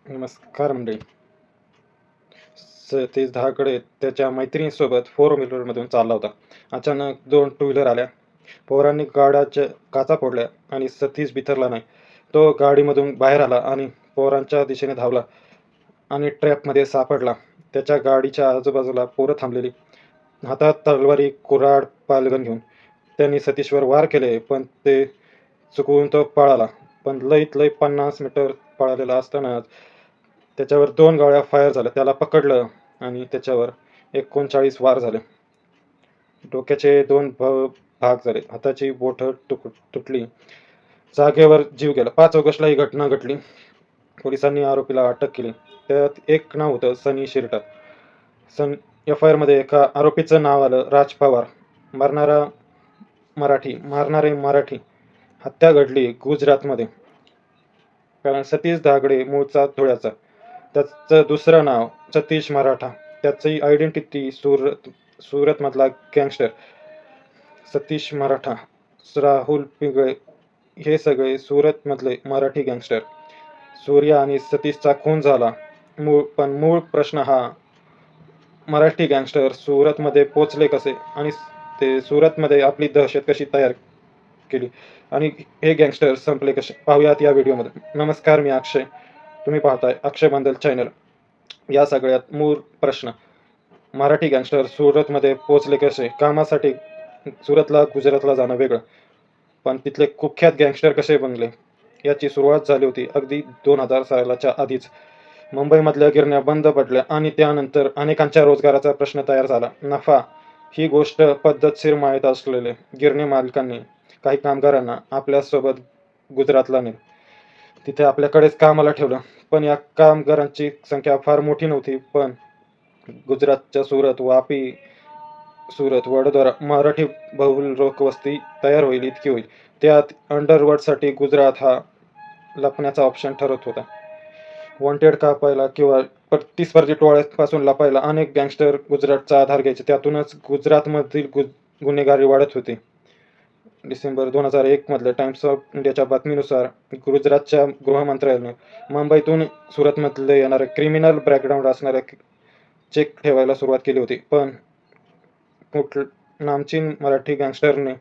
नमस्कार मंडळी. सतीश धाकडे त्याच्या मैत्रिणीसोबत फोर व्हीलरमधून चालला होता. अचानक दोन टू व्हीलर आल्या. पोरांनी गाड्याच्या काचा फोडल्या आणि सतीश बिथरला नाही. तो गाडीमधून बाहेर आला आणि पोरांच्या दिशेने धावला आणि ट्रॅपमध्ये सापडला. त्याच्या गाडीच्या आजूबाजूला पोरं थांबलेली, हातात तलवारी, कुऱ्हाड, पालगण घेऊन. त्यांनी सतीशवर वार केले, पण ते चुकवून तो पळाला. पण लईत लई 50 मीटर पळालेला असतानाच त्याच्यावर दोन गोळ्या फायर झाल्या. त्याला पकडलं आणि त्याच्यावर 39 वार झाले. डोक्याचे दोन भाग झाले, हाताची बोटं तुटली. जागेवर जीव गेला. 5 ऑगस्टला ही घटना घडली. पोलिसांनी आरोपीला अटक केली. त्यात एक नाव होतं सनी शिरटात. सन FIR मध्ये एका आरोपीचं नाव आलं राज पवार. मारणारे मराठी. हत्या घडली गुजरातमध्ये. कारण सतीश धागडे मूळचा धुळ्याचा. त्याचं दुसरं नाव सतीश मराठा. त्याची आयडेंटिटी सुरतमधला गँगस्टर सतीश मराठा, राहुल पिंगळे, हे सगळे सुरतमधले मराठी गँगस्टर. सूर्या आणि सतीशचा खून झाला. पण मूळ प्रश्न हा, मराठी गँगस्टर सुरतमध्ये पोचले कसे आणि ते सुरतमध्ये आपली दहशत कशी तयार केली आणि हे गँगस्टर संपले कसे, पाहूयात या व्हिडिओमध्ये. नमस्कार, मी अक्षय. तुम्ही पाहताय अक्षय बंदल चॅनल. या सगळ्यात मूळ प्रश्न, मराठी गँगस्टर सुरतमध्ये पोचले कसे. कामासाठी सुरतला गुजरातला जाणं वेगळं, पण तिथले कुख्यात गँगस्टर कसे बनले याची सुरुवात झाली होती अगदी 2000 सालाच्या आधीच. मुंबईमधल्या गिरण्या बंद पडल्या आणि त्यानंतर अनेकांच्या रोजगाराचा प्रश्न तयार झाला. नफा ही गोष्ट पद्धतशीर माहीत असलेले गिरणी मालकांनी काही कामगारांना आपल्यासोबत गुजरातला नेलं. तिथे आपल्याकडेच कामाला ठेवलं. पण या कामगारांची संख्या फार मोठी नव्हती. पण गुजरातच्या सुरत, वापी, सुरत, वडोदरा मराठी बहुल लोकवस्ती तयार होईल इतकी होईल. त्यात अंडरवर्ल्डसाठी गुजरात हा लपण्याचा ऑप्शन ठरत होता. वॉन्टेड कापायला किंवा प्रतिस्पर्धी टोळ्यांपासून लपायला अनेक गँगस्टर गुजरातचा आधार घ्यायचे. त्यातूनच गुजरातमधील गुन्हेगारी वाढत होती. डिसेंबर 2001 मधल्या टाइम्स ऑफ इंडियाच्या बातमीनुसार गुजरातच्या गृहमंत्र्याने मुंबईतून सुरतमध्ये येणारे क्रिमिनल बॅकग्राऊंड असणारे चेक ठेवायला सुरुवात केली होती. पण नामचीन मराठी गँगस्टरने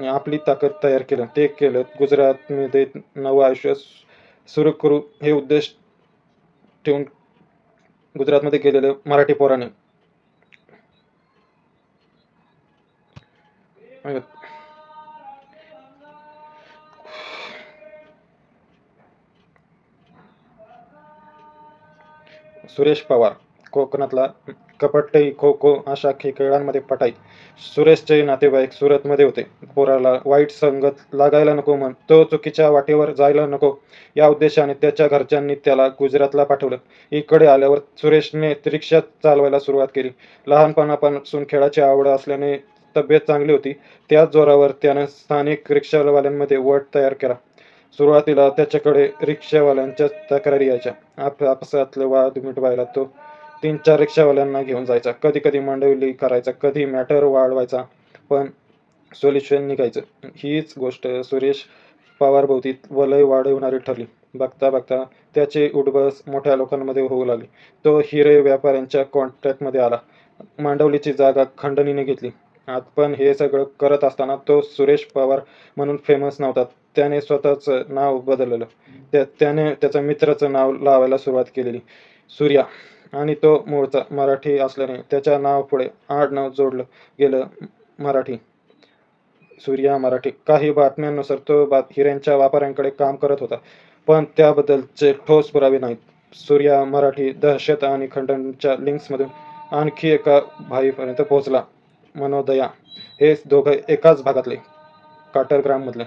आपली ताकद तयार केलं. ते केलं गुजरातमध्ये नवं आयुष्य सुरू करू हे उद्देश ठेवून गुजरातमध्ये गेलेले मराठी पोराने सुरेश पवार कोकणातला कपट्टी, खो खो अशा खेळांमध्ये पटाईत. सुरेशचे नातेवाईक सुरतमध्ये होते. पोराला वाईट संगत लागायला नको, म्हणून तो चुकीच्या वाटेवर जायला नको या उद्देशाने त्याच्या घरच्यांनी त्याला गुजरातला पाठवलं. इकडे आल्यावर सुरेशने रिक्षा चालवायला सुरुवात केली. लहानपणापासून खेळाची आवड असल्याने तब्येत चांगली होती. त्याच जोरावर त्यानं स्थानिक रिक्षावाल्यांमध्ये वट तयार केला. सुरुवातीला त्याच्याकडे रिक्षावाल्यांच्या तक्रारी यायच्या. आपसातले वाद मिटवायला तो 3-4 रिक्षावाल्यांना घेऊन जायचा. कधी कधी मांडवली करायचा, कधी मॅटर वाढवायचा, पण सोल्युशन निघायचं. हीच गोष्ट सुरेश पवारभोवती वलय वाढवणारी ठरली. बघता बघता त्याची उठबस मोठ्या लोकांमध्ये होऊ लागली. तो हिरे व्यापाऱ्यांच्या कॉन्ट्रॅक्टमध्ये आला. मांडवलीची जागा खंडणीने घेतली. पण हे सगळं करत असताना तो सुरेश पवार म्हणून फेमस नव्हता. त्याने स्वतःचं नाव बदललं. त्याने त्याच्या मित्राचं नाव लावायला सुरुवात केलेली, सूर्या. आणि तो मूळचा मराठी असल्याने त्याच्या नावापुढे आडनाव जोडलं गेलं, मराठी. सूर्या मराठी. काही बातम्यांनुसार तो हिऱ्यांच्या व्यापाऱ्यांकडे काम करत होता, पण त्याबद्दलचे ठोस पुरावे नाहीत. सूर्या मराठी दहशत आणि खंडणच्या लिंक्समधून आणखी एका भाईपर्यंत पोहोचला, मनोदया. हे दोघं एकाच भागातले, काटरग्राममधले.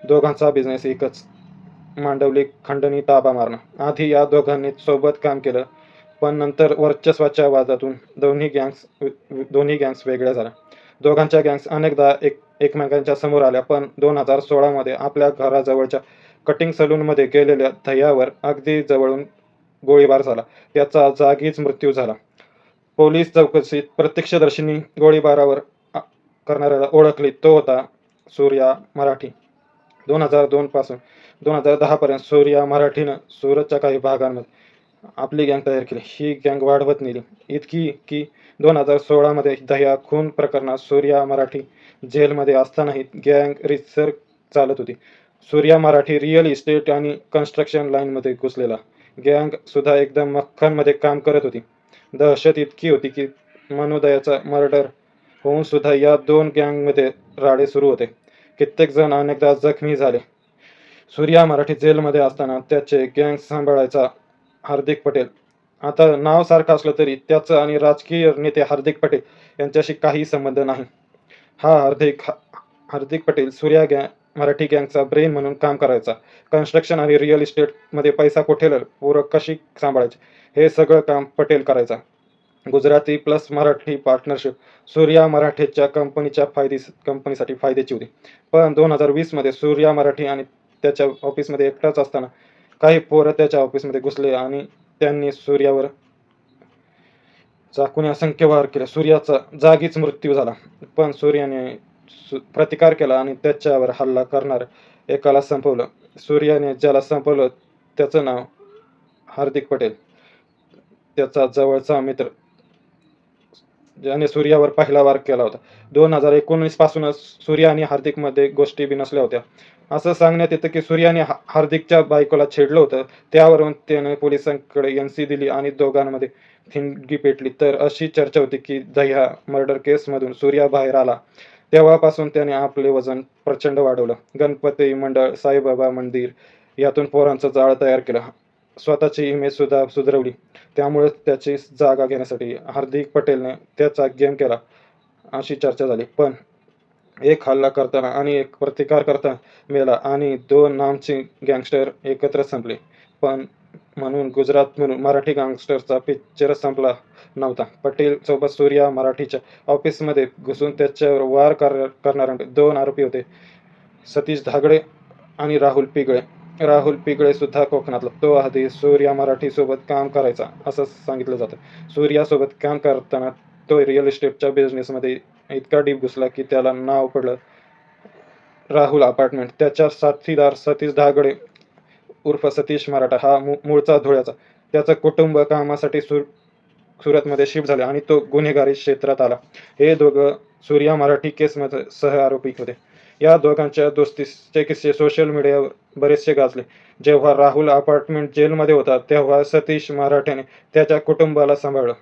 दोघांचा बिझनेस एकच, मांडवली खंडणी ताबा मारणं. आधी या दोघांनी सोबत काम केलं, पण नंतर वर्चस्वाच्या वादातून दोन्ही गँग्स वेगळ्या झाल्या. दोघांच्या गँग्स अनेकदा एकमेकांच्या समोर आल्या, पण 2016 मध्ये आपल्या घराजवळच्या कटिंग सलूनमध्ये गेलेल्या दह्यावर अगदी जवळून गोळीबार झाला. त्याचा जागीच मृत्यू झाला. पोलीस चौकशीत प्रत्यक्षदर्शींनी गोळीबारावर करणाऱ्याला ओळखले. तो होता सूर्या मराठी. 2002 पासून 2010 पर्यंत सूर्या मराठीनं सुरतच्या काही भागांमध्ये आपली गँग तयार केली. ही गँग वाढवत नेली, इतकी की 2016 मध्ये दह्या खून प्रकरणात सूर्या मराठी जेलमध्ये असतानाही गँग रीतसर चालत होती. सूर्या मराठी रिअल इस्टेट आणि कन्स्ट्रक्शन लाईनमध्ये घुसलेला. गँग सुद्धा एकदम मक्खनमध्ये काम करत होती. दहशत इतकी होती की मनोदयाचा मर्डर होऊन सुद्धा या दोन गँगमध्ये राडे सुरू होते. कित्येक जण अनेकदा जखमी झाले. सूर्या मराठी जेलमध्ये असताना त्याचे गँग सांभाळायचा हार्दिक पटेल. आता नाव सारखं असलं तरी त्याचं आणि राजकीय नेते हार्दिक पटेल यांच्याशी काही संबंध नाही. हा हार्दिक पटेल सूर्या मराठी गँगचा ब्रेन म्हणून काम करायचा. कन्स्ट्रक्शन आणि रिअल इस्टेटमध्ये पैसा कुठे पोरं कशी सांभाळायची हे सगळं काम पटेल करायचा. गुजराती प्लस मराठी पार्टनरशिप सूर्या मराठीच्या कंपनीसाठी फायद्याची होती. पण 2020 मध्ये सूर्या मराठी आणि त्याच्या ऑफिसमध्ये एकटाच असताना काही पोरं त्याच्या ऑफिसमध्ये घुसले आणि त्यांनी सूर्यावर चाकूने असंख्य वार केले. सूर्याचा जागीच मृत्यू झाला. पण सूर्याने प्रतिकार केला आणि त्याच्यावर हल्ला करणार एकाला संपवलं. सूर्याने ज्याला संपवलं त्याचं नाव हार्दिक पटेल, त्याचा जवळचा मित्र, ज्याने सूर्यावर पहिला वार केला होता. 2019 पासूनच सूर्या आणि हार्दिकमध्ये गोष्टी बिनसल्या होत्या. असं सांगण्यात येतं की सूर्याने हार्दिकच्या बायकोला छेडलं होतं. त्यावरून त्याने पोलिसांकडे एनसी दिली आणि दोघांमध्ये ठिणगी पेटली. तर अशी चर्चा होती की दह्या मर्डर केसमधून सूर्या बाहेर आला तेव्हापासून त्याने आपले वजन प्रचंड वाढवलं. गणपती मंडळ, साईबाबा मंदिर यातून पोरांचं जाळं तयार केलं. स्वतःची इमेज सुद्धा सुधारवली. त्यामुळे त्याची जागा घेण्यासाठी हार्दिक पटेलने त्याचा गेम केला अशी चर्चा झाली. पण एक हल्ला करताना आणि एक प्रतिकार करताना मेला आणि दोन नामचे गँगस्टर एकत्र संपले. पण म्हणून गुजरात म्हणून मराठी गँगस्टरचा पिक्चरच संपला नव्हता. पटेल सोबत सूर्या मराठीच्या ऑफिसमध्ये घुसून त्याच्यावर वार करणारे दोन आरोपी होते, सतीश धागडे आणि राहुल पिगळे. राहुल पिगळे सुद्धा कोकणातला. तो आधी सूर्या मराठी सोबत काम करायचा असं सांगितलं जातं. सूर्यासोबत काम करताना तो रिअल इस्टेटच्या बिझनेसमध्ये इतका डीप घुसला की त्याला नाव पडलं राहुल अपार्टमेंट. त्याचा साथीदार सतीश धागडे उर्फ सतीश मराठा हा मूळचा धुळ्याचा. त्याचं कुटुंब कामासाठी सुरतमध्ये शिफ्ट झाले आणि तो गुन्हेगारी क्षेत्रात आला. हे दोघं सूर्या मराठी केसमध्ये सह आरोपी होते. या दोघांच्या दोस्तीचे किस्से सोशल मीडियावर बरेचसे गाजले. जेव्हा राहुल अपार्टमेंट जेलमध्ये होता तेव्हा सतीश मराठ्याने त्याच्या कुटुंबाला सांभाळलं.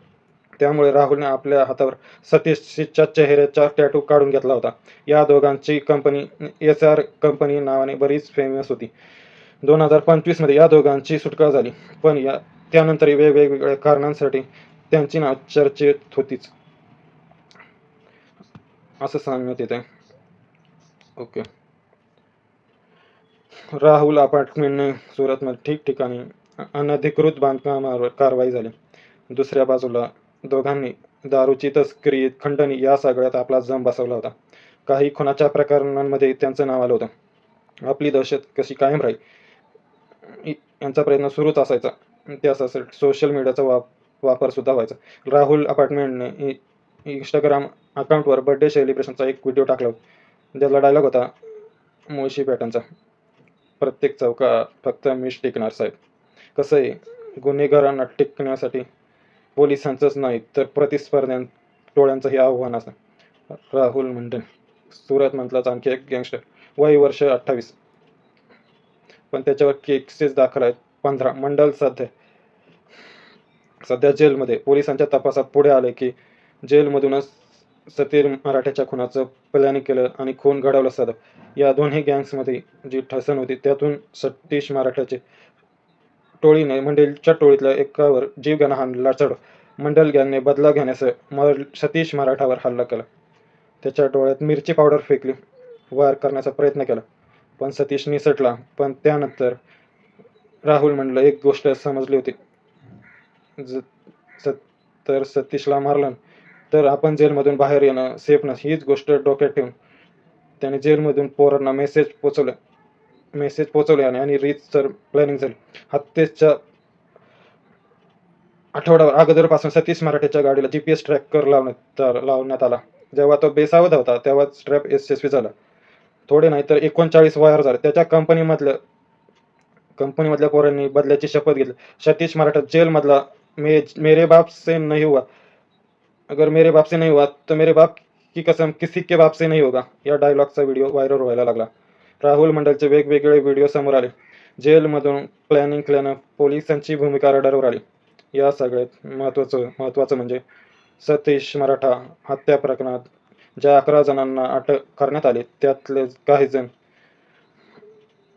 त्यामुळे राहुलने आपल्या हातावर सतीशच्या चेहऱ्याचा टॅटू काढून घेतला होता. या दोघांची कंपनी SR कंपनी नावाने बरीच फेमस होती. 2025 मध्ये या दोघांची सुटका झाली. पण त्यानंतर वेगवेगळ्या कारणांसाठी त्यांची नाव चर्चेत होतीच असं सांगण्यात येते. ओके. राहुल अपार्टमेंटने सुरतमध्ये ठिकठिकाणी अनधिकृत बांधकामावर कारवाई झाली. दुसऱ्या बाजूला दोघांनी दारूची तस्करी, खंडणी या सगळ्यात आपला जम बसवला होता. काही खुनाच्या प्रकरणांमध्ये त्यांचं नाव आलं होतं. आपली दहशत कशी कायम राहील यांचा प्रयत्न सुरूच असायचा. त्यासाठी सोशल मीडियाचा वापर सुद्धा व्हायचा. राहुल अपार्टमेंटने इंस्टाग्राम अकाउंटवर बर्थडे सेलिब्रेशनचा एक व्हिडिओ टाकला होता. ज्याला डायलॉग होता मुळशी पॅटर्नचा, प्रत्येक चौकात फक्त मीच टिकणार साहेब. कसं आहे, गुन्हेगारांना टिकण्यासाठी पोलिसांचंच नाही तर प्रतिस्पर्ध्यां टोळ्यांचंही आव्हान असतं. राहुल मंडल सुरतमधलाच आणखी एक गँगस्टर, वय वर्ष 28, पण त्याच्यावर केसेस दाखल आहेत 15. मंडल सध्या जेलमध्ये. पोलिसांच्या तपासात पुढे आले की जेलमधूनच सतीश मराठ्याच्या खुनाचं प्लॅनिंग केलं आणि खून घडवलं साधं. या दोन्ही गँग्समध्ये जी ठसन होती त्यातून सतीश मराठ्याचे टोळीने मंडलच्या टोळीतल्या एकावर जीवघेणा हल्ला चढ. मंडल गँगने बदला घेण्यासह सतीश मराठावर हल्ला केला. त्याच्या डोळ्यात मिरची पावडर फेकली, वार करण्याचा प्रयत्न केला, पण सतीश निसटला. पण त्यानंतर राहुल मंडल एक गोष्ट समजली होती, तर सतीशला मारलं तर आपण जेलमधून बाहेर येणं सेफ नस. हीच गोष्ट डोक्यात ठेवून त्याने जेलमधून पोरांना मेसेज पोचवले आणि रीतसर प्लॅनिंग झाली. हत्येच्या आठवडा अगोदरपासून सतीश मराठ्याच्या गाडीला GPS ट्रॅकर लावण्यात आला. जेव्हा तो बेसावध होता तेव्हा ट्रॅप यशस्वी झाला. थोडे नाही तर 39 वायर झाले. त्याच्या कंपनीमधलं कंपनीमधल्या पोरांनी बदल्याची शपथ घेतली. सतीश मराठा जेलमधला मेरे बाप से नहीं हुआ, अगर मेरे बाप से नहीं हुआ तो मेरे बाप की कसम किसी के बाप से नहीं होगा, या डायलॉगचा व्हिडिओ व्हायरल व्हायला लागला. राहुल मंडलचे वेगवेगळे व्हिडिओ समोर आले. जेलमधून प्लॅनिंग केल्यानं पोलिसांची भूमिका रडारवर आली. या सगळ्यात महत्त्वाचं म्हणजे सतीश मराठा हत्या प्रकरणात ज्या 11 जणांना अटक करण्यात आली त्यातले काही जण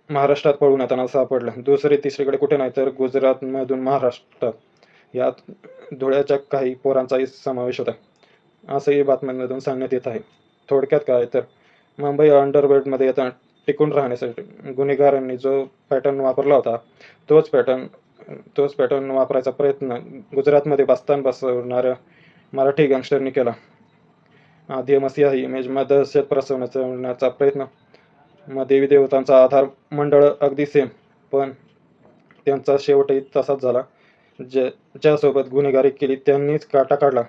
महाराष्ट्रात पळून येताना सापडलं. दुसरे तिसरीकडे कुठे नाही तर गुजरातमधून महाराष्ट्रात. यात धुळ्याच्या काही पोरांचाही समावेश होता, असंही बातम्यांमधून सांगण्यात येत आहे. थोडक्यात काय तर मुंबई अंडरवर्ल्डमध्ये येताना टिकून राहण्यासाठी गुन्हेगारांनी जो पॅटर्न वापरला होता तोच पॅटर्न वापरायचा प्रयत्न गुजरातमध्ये बसवणाऱ्या मराठी गँगस्टरनी केला. आधी मसिहा इमेजमध्ये दहशत पसरवण्याचा प्रयत्न. मग देवी देवतांचा आधार मंडळ अगदी सेम, पण त्यांचा शेवटही तसाच झाला. ज्यासोबत गुन्हेगारी केली त्यांनीच काटा काढला.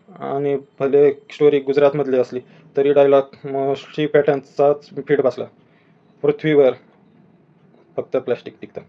आणि भले स्टोरी गुजरातमधली असली तरी डायलॉग मोस्टली पॅटर्नचाच फिट बसला. पृथ्वीवर फक्त प्लॅस्टिक टिकतं.